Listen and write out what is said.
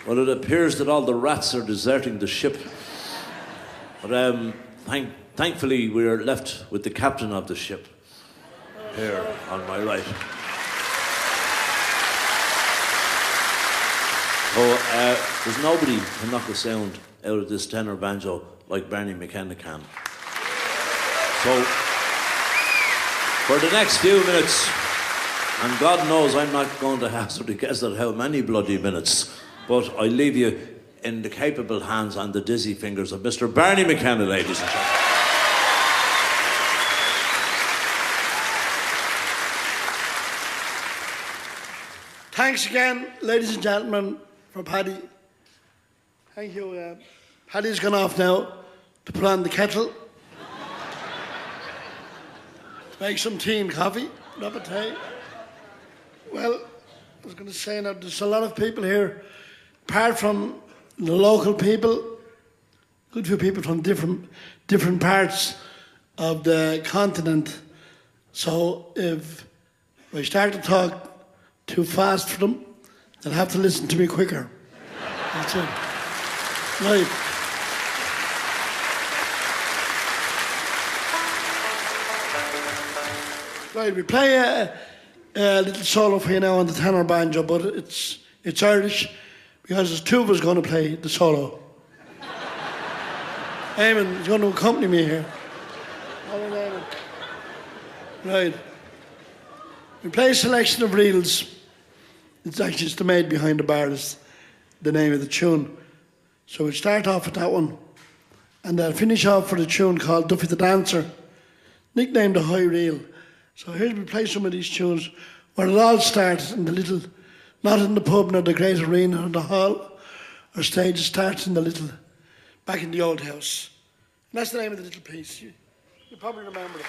Well, it appears that all the rats are deserting the ship. But thankfully, we're left with the captain of the ship here on my right. So there's nobody can knock a sound out of this tenor banjo like Barney McKenna can. So for the next few minutes, and God knows I'm not going to hazard a guess at how many bloody minutes, but I leave you in the capable hands and the dizzy fingers of Mr. Barney McKenna, ladies and gentlemen. Thanks again, ladies and gentlemen, for Paddy. Thank you. Paddy's gone off now to put on the kettle, to make some tea and coffee, not a tea. Well, I was going to say now, there's a lot of people here, apart from the local people, good few people from different parts of the continent. So if I start to talk too fast for them, they'll have to listen to me quicker. That's it. Right. Right, we play a little solo for you now on the tenor banjo, but it's Irish because there's two of us going to play the solo. Eamon is going to accompany me here. Right. We play a selection of reels. It's actually just the Maid Behind the Bar is the name of the tune. So we'll start off with that one. And I'll finish off with a tune called Duffy the Dancer, nicknamed the High Reel. So here we play some of these tunes where it all starts in the little, not in the pub, nor the great arena or the hall or stage. It starts in the little, back in the old house. And that's the name of the little piece. You probably remember it.